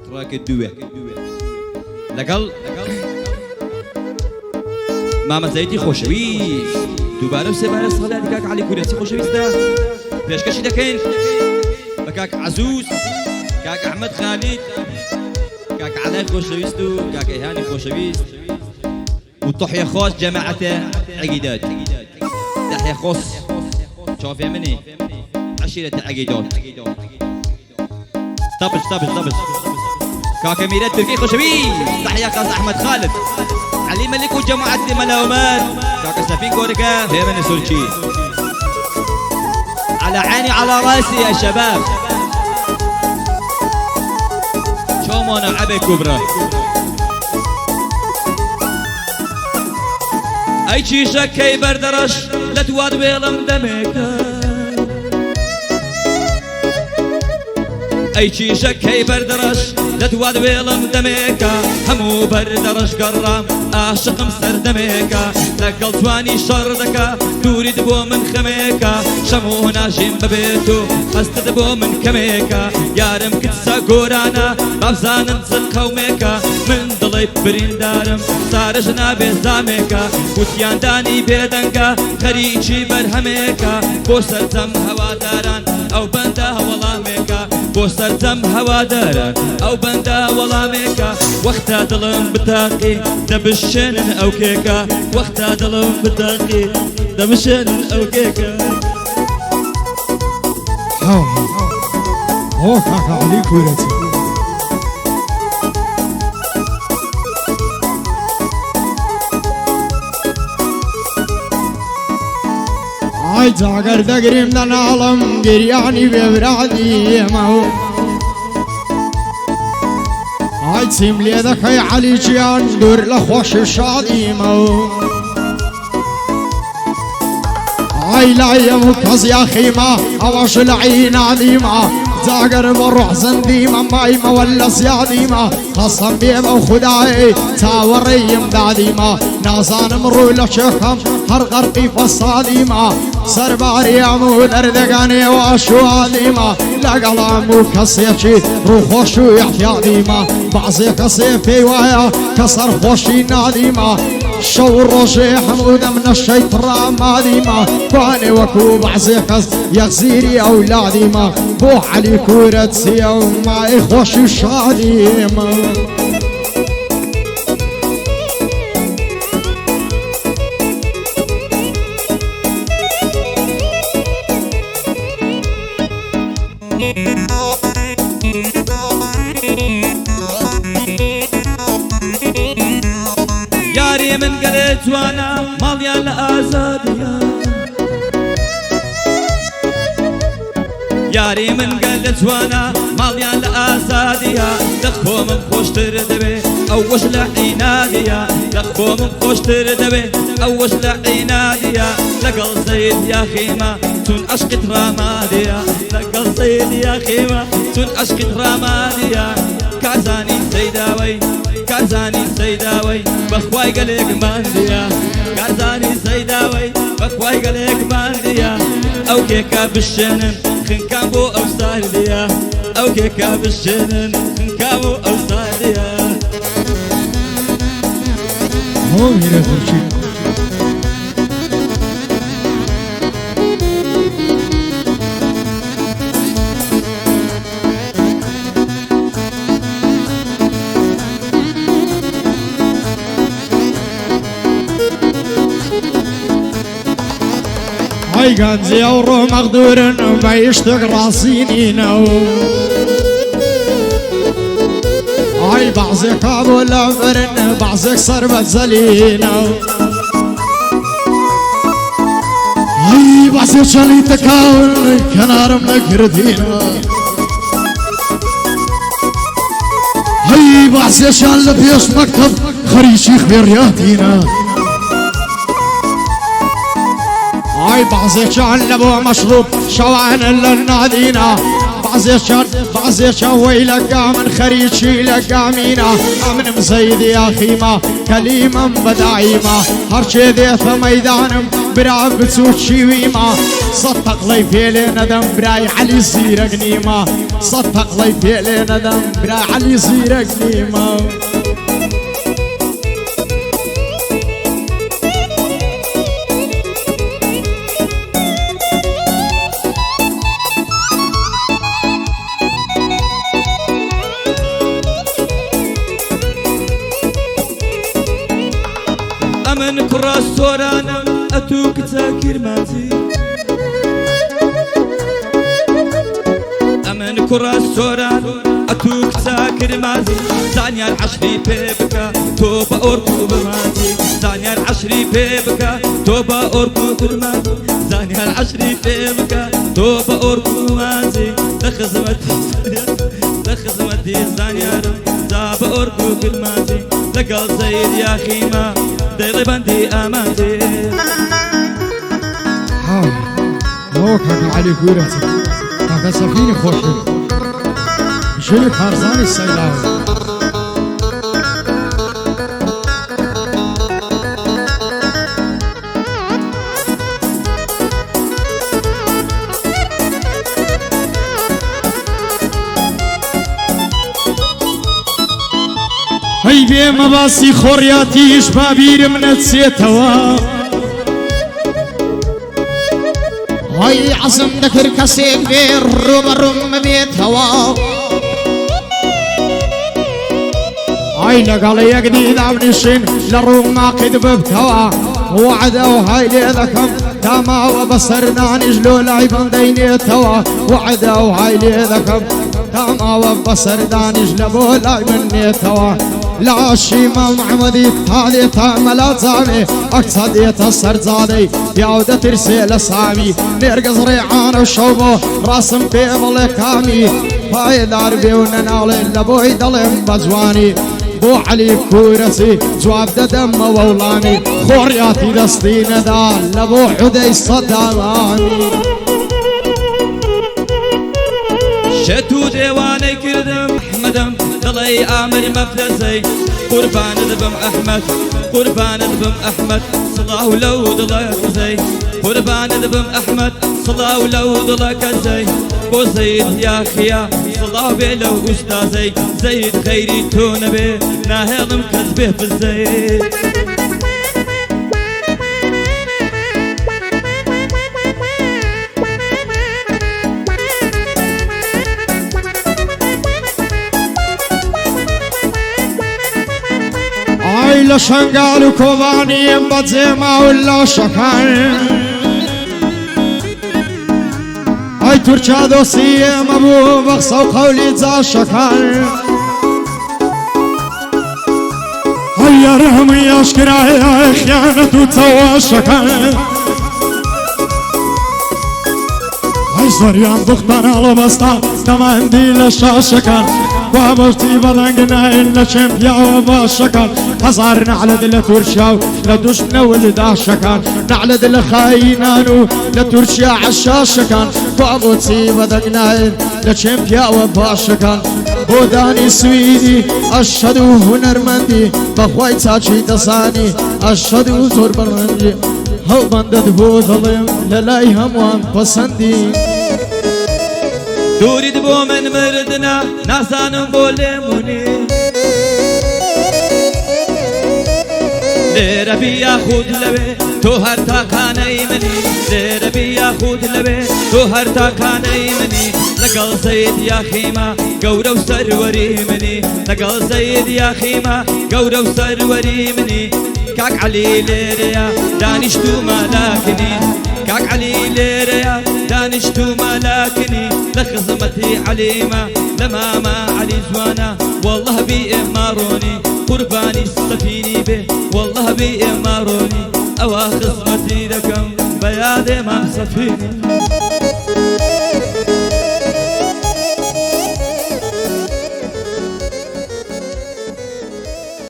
تراك الدوة لقل ماما زيدي خوشويست دوباره سباره صلاة كاك علي كوريسي خوشويستا بيشكشي دكين بكاك عزوز كاك أحمد خالد كاك علاء خوشويستو كاك إيهاني خوشويست والتحية خوش جماعته عقيدات تحية خوش شوف يا مني عشيرة عقيدات طبش كاك أميرات تركي خوشويست تحية خاص أحمد خالد علي ملك وجماعة ملاومات كاك سفين كوركا في من سولشي على عيني على راسي يا شباب شومونا عبي كبرى اي شيشة كي بردرش لتواد بيلم دميكا اي شيشة كي بردرش لتواد بيلم دميكا همو بردرش قرام عاشق مسر دميكا لقل تواني شردكا توريد بو من خميكا شمو ناجم ببيتو هستد بو من كميكا يارم كتسا قورانا بابزان انزل قوميكا من ضلي برين دارم صار جنابي زاميكا وتيان داني بيدنكا خريجي برهميكا بو سرزم هوا داران او بندا ولاميكا بو سرزم هوا داران او بندا ولاميكا وقتا دلم بتاقي دبشن او كيكا وقتا دلم بتاقي دبشن او كيكا هو كاكا علي كورتي عايز اقر دقري من العالم قرياني ببرادي ماهو عايز سيملي ذكي علي جيان دور لخوش الشادي ماهو عيلا يمكز يا خيمة أواش العين عديمة زاقر بروح زنديمة مايمة ولا زياديمة خصم بيمة وخداي تاوري مداديمة نازان مرو لشكم هر غرقي فصاديمة سرباري عمود اردقاني واشو عديمة لقلامو كسيفشي روخوشو يحتياديمة بعضي كسيفي ويا كسر خوشي ناديمة شو الرجي حمودة من الشيطان ماديمة باني وكوب عزيكس يغزيري أولادي ما بوح علي كورة سيا وما يخوش الشاديمة ياري من قلت وانا ماليا الازادية ياري من قلت وانا ماليا الازادية دخبو من خوش تردبي اوش لعينادية دخبو من خوش تردبي اوش لعينادية لقل زيد يا خيمة تون اشقت رمادية لقل زيد يا خيمة تون اشقت رمادية كازاني سيداوي كازاني سيداوي بخواي قلق مانديا كازاني سيداوي بخواي قلق مانديا او كيكا بالشنن خنكابو او سارديا او كيكا بالشنن خنكابو او سارديا هو ميرا فرشي هاي قانزي ورو مقدور ما يشتق راسينينو هاي بعضك ابو العمرن بعضك صربت زلينو هاي بعضك شالي تكاول كنار مكردينو هاي بعضك شال بيش مكتب خريشي خبير يهدينا هاي بعضي لبو مشروب شوان للنادينا بعضي شوي لقى من خريشي لقى مينا من مزيد يا خيمة كليما بدايمة هرشي ذي في ميدانم برا بتوشي ويما صدق لي فيلي ندم براي علي زيرك نيما صدق لي فيلي ندم براي علي زيرك نيما أمن كراس سورانا أتوك تاكر ماتي أمن كراس سورانا أتوك تاكر ماتي زانيا العشري بيبكا توبا أوركو بماتي زانيا العشري بيبكا توبا أوركو بماتي زانيا العشري بيبكا توبا أوركو ماتي لخزمتي زانيا زاب أوركو بماتي لقل زيد يا خيمة ديلي بندي أماتي هاي موك هكا علي كورتي هكا سفيني خوشي شلي خارزاني السيلاوي هاي بي مباسي خورياتيش بابير من تسيتوا هاي عصم ذكر كسيك بير روم بيتوا هاي لقالي يقدي دابنشين لروم ما قد ببتوا وعدوا هاي لذكم تاما وبصرنا نجلو لعبان ديني توا وعدوا هاي لذكم تاما وبصرنا نجلو لعبان توا لا شيما محمدي هذه تعمل زامي أقصد يتصر زادي يعود ترسل صامي نرقص ريعان وشوبه راسم بيبل كامي باي داربي وننالي لبوي دلم بزواني بو علي كورسي جواب دم وولاني خورياتي دستين دال لبو حدي صداماني شتو ديواني كردم أحمدم دلي آمر مفلسي قربان دبم أحمد قربان دبم أحمد صلاة لو دلك زي قربان دبم أحمد صلاة لو دلك زي بو زيد يا خيا صلاة بلو أستاذي زيد خيري تونبي ناهضم كذبه في الزيت لا شنقال وكوباني بزيما ولا شكان هاي تركا دوسية مبو بخصا وقولي زا شكان هاي يا رحمي يا شكرا يا خيانة وتوا شكان هاي زريان بختان على بسطان تمام دي لشاشكان وابرتي بدنقنا إلا شمبيا وباشكان هزار نعلد لترشاو لدشنا ولدا شكان نعلد لخاينانو لترشيا عشاشكان وابرتي بدنقنا إلا شمبيا وباشكان بوداني سويدي أشهدو هنرمندي بخواي تاچي تصاني أشهدو زور برمندي هو بندد بوظلم للاي هموان پسندي دوريد بو من مردنا ناسانم بولموني لربي ياخد لبي تو هر تاقاني مني لربي ياخد لبي تو هر تاقاني مني لقل زيد يا خيمة قورو سروري مني لقل زيد يا خيمة قورو سروري مني كاك علي ليريا دانشتو ملاكني كاك علي ليريا دانشتو ملاكني لخزمتي عليمة لماما علي زوانا والله بي اماروني قرباني السفيني به والله بي اماروني اوا خزمتي لكم بيادي ما سفيني